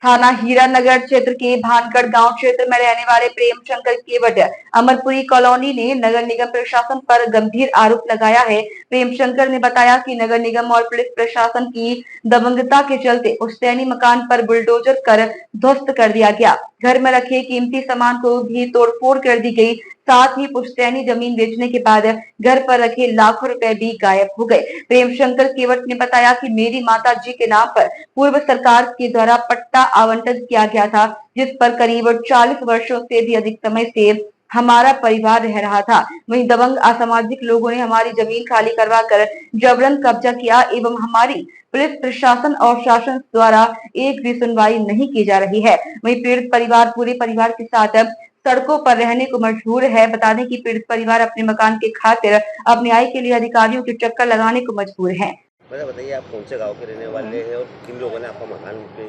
थाना हीरानगर क्षेत्र के भानगढ़ गांव क्षेत्र में रहने वाले प्रेम शंकर केवट अमरपुरी कॉलोनी ने नगर निगम प्रशासन पर गंभीर आरोप लगाया है। प्रेम शंकर ने बताया कि नगर निगम और पुलिस प्रशासन की दबंगता के चलते पुश्तैनी मकान पर बुलडोजर कर ध्वस्त कर दिया गया। घर में रखे कीमती सामान को भी तोड़फोड़ कर दी गई। साथ ही पुश्तैनी जमीन बेचने के बाद घर पर रखे लाखों रुपए भी गायब हो गए। प्रेम शंकर केवट ने बताया कि मेरी माता जी के नाम पर पूर्व सरकार के द्वारा पट्टा आवंटन किया गया था, जिस पर करीब 40 वर्षों से भी अधिक समय से हमारा परिवार रह रहा था। वहीं दबंग असामाजिक लोगों ने हमारी जमीन खाली करवा कर जबरन कब्जा किया एवं हमारी पुलिस प्रशासन और शासन द्वारा एक भी सुनवाई नहीं की जा रही है। वहीं पीड़ित परिवार पूरे परिवार के साथ सड़कों पर रहने को मजबूर है। बता दें कि पीड़ित परिवार अपने मकान के खातिर अपने आय के लिए अधिकारियों के चक्कर लगाने को मजबूर है। बताइए आप कौन से गांव के रहने वाले हैं और किन लोगों ने आपका मकान पे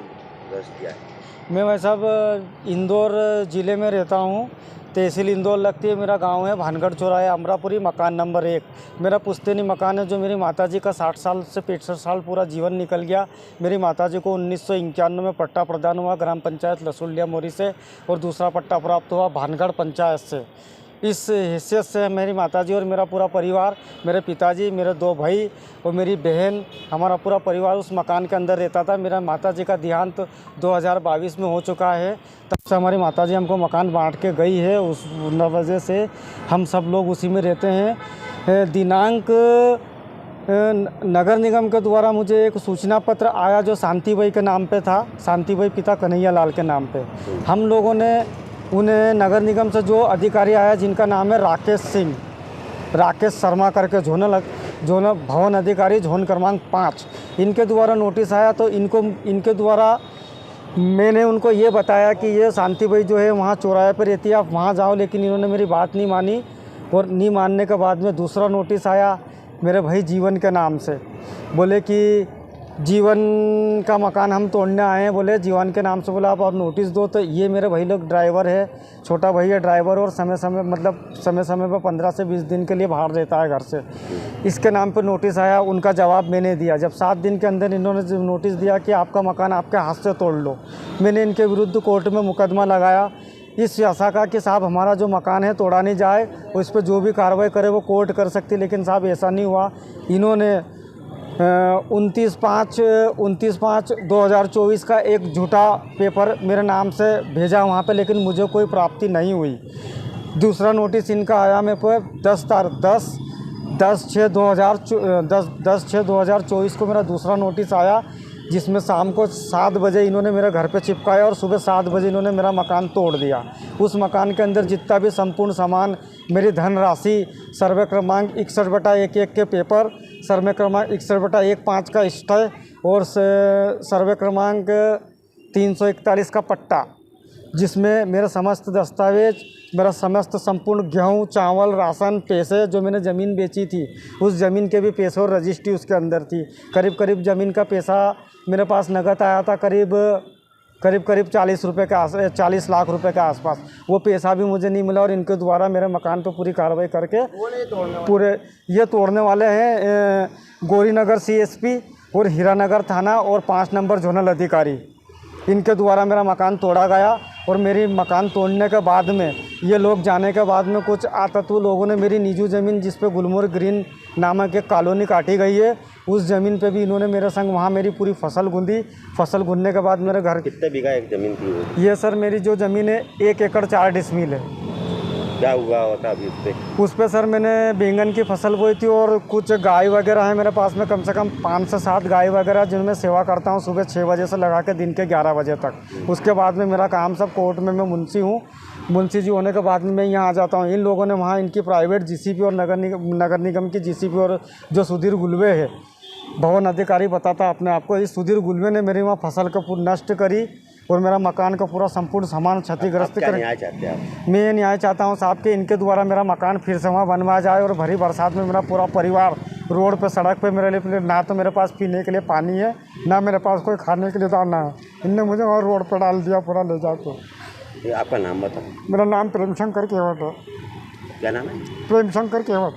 ध्वस्त किया है? मैं भाई साहब इंदौर ज़िले में रहता हूँ। तहसील इंदौर लगती है। मेरा गांव है भानगढ़ चौराहा अमरापुरी, मकान नंबर 1। मेरा पुश्तैनी मकान है जो मेरी माताजी का 60 साल से 65 साल पूरा जीवन निकल गया। मेरी माताजी को 1991 में पट्टा प्रदान हुआ ग्राम पंचायत लसुलिया मोरी से और दूसरा पट्टा प्राप्त हुआ भानगढ़ पंचायत से। इस हैसियत से मेरी माताजी और मेरा पूरा परिवार, मेरे पिताजी, मेरे 2 भाई और मेरी बहन, हमारा पूरा परिवार उस मकान के अंदर रहता था। मेरा माताजी का देहांत 2022 में हो चुका है। तब से हमारी माताजी हमको मकान बांट के गई है। उस वजह से हम सब लोग उसी में रहते हैं। दिनांक नगर निगम के द्वारा मुझे एक सूचना पत्र आया जो शांति भाई के नाम पे था, शांति भाई पिता कन्हैया लाल के नाम पे। हम लोगों ने उन्हें नगर निगम से जो अधिकारी आया जिनका नाम है राकेश शर्मा करके जोन भवन अधिकारी झोन क्रमांक 5, इनके द्वारा नोटिस आया। तो इनके द्वारा मैंने उनको ये बताया कि ये शांति भाई जो है वहाँ चौराहे पर रहती है, आप वहाँ जाओ, लेकिन इन्होंने मेरी बात नहीं मानी। और नहीं मानने के बाद में दूसरा नोटिस आया मेरे भाई जीवन के नाम से। बोले कि जीवन का मकान हम तोड़ने आए हैं। बोले जीवन के नाम से, बोला आप नोटिस दो। तो ये मेरे भाई लोग ड्राइवर है, छोटा भाई है ड्राइवर, और समय समय पर 15 से 20 दिन के लिए बाहर रहता है घर से। इसके नाम पे नोटिस आया, उनका जवाब मैंने दिया। जब 7 दिन के अंदर इन्होंने जब नोटिस दिया कि आपका मकान आपके हाथ से तोड़ लो, मैंने इनके विरुद्ध कोर्ट में मुकदमा लगाया इस आशा का कि साहब हमारा जो मकान है तोड़ा नहीं जाए और इस पर जो भी कार्रवाई करे वो कोर्ट कर सकती। लेकिन साहब ऐसा नहीं हुआ। इन्होंने 29/5/2024 का एक झूठा पेपर मेरे नाम से भेजा वहाँ पे, लेकिन मुझे कोई प्राप्ति नहीं हुई। दूसरा नोटिस इनका आया मेरे पर 10/6/2024 को मेरा दूसरा नोटिस आया, जिसमें शाम को 7 बजे इन्होंने मेरे घर पे चिपकाया और सुबह 7 बजे इन्होंने मेरा मकान तोड़ दिया। उस मकान के अंदर जितना भी संपूर्ण सामान, मेरी धनराशि, सर्वे क्रमांक 61/11 के पेपर, सर्वे क्रमांक 61/15 का स्टे और सर्वे क्रमांक 341 का पट्टा, जिसमें मेरे समस्त दस्तावेज, मेरा समस्त संपूर्ण गेहूँ, चावल, राशन, पैसे जो मैंने ज़मीन बेची थी उस ज़मीन के भी पैसे और रजिस्ट्री उसके अंदर थी। करीब ज़मीन का पैसा मेरे पास नकद आया था, करीब 40 लाख रुपए के आसपास। वो पैसा भी मुझे नहीं मिला और इनके द्वारा मेरे मकान पर पूरी कार्रवाई करके ये तोड़ने वाले हैं गौरीनगर CSP और हीरानगर थाना और 5 नंबर जोनल अधिकारी। इनके द्वारा मेरा मकान तोड़ा गया और मेरी मकान तोड़ने के बाद में ये लोग जाने के बाद में कुछ आतत्व लोगों ने मेरी निजी ज़मीन, जिस पे गुलमोहर ग्रीन नामक एक कॉलोनी काटी गई है, उस ज़मीन पे भी इन्होंने मेरे संग वहाँ मेरी पूरी फसल गूंदी। फसल गूंदने के बाद मेरे घर कितने बीघा एक ज़मीन थी? ये सर मेरी जो ज़मीन है 1 एकड़ 4 डिसमिल है। क्या हुआ होता अभी उस पर सर मैंने बैंगन की फसल बोई थी और कुछ गाय वगैरह है मेरे पास में, कम से कम 5 से 7 गाय वगैरह, जिनमें सेवा करता हूँ सुबह 6 बजे से लगा के दिन के 11 बजे तक। उसके बाद में मेरा काम सब कोर्ट में, मैं मुंशी हूँ। मुंशी जी होने के बाद में मैं यहाँ आ जाता हूँ। इन लोगों ने वहाँ इनकी प्राइवेट GCP और नगर निगम की GCP और जो सुधीर गुलवे है, भवन अधिकारी बताता अपने आप को, इस सुधीर गुलवे ने मेरी वहाँ फसल को नष्ट करी और मेरा मकान का पूरा संपूर्ण सामान क्षतिग्रस्त कर। मैं न्याय चाहता हूँ साहब कि इनके द्वारा मेरा मकान फिर से वहाँ बनवाया जाए और भरी बरसात में मेरा पूरा परिवार रोड पे, सड़क पे मेरे लिए ना तो मेरे पास पीने के लिए पानी है, ना मेरे पास कोई खाने के लिए दाना है। इनने मुझे वहाँ रोड पर डाल दिया पूरा ले जाकर। आपका नाम बताओ? मेरा नाम प्रेम शंकर केवट है। क्या नाम है? प्रेम शंकर केवट।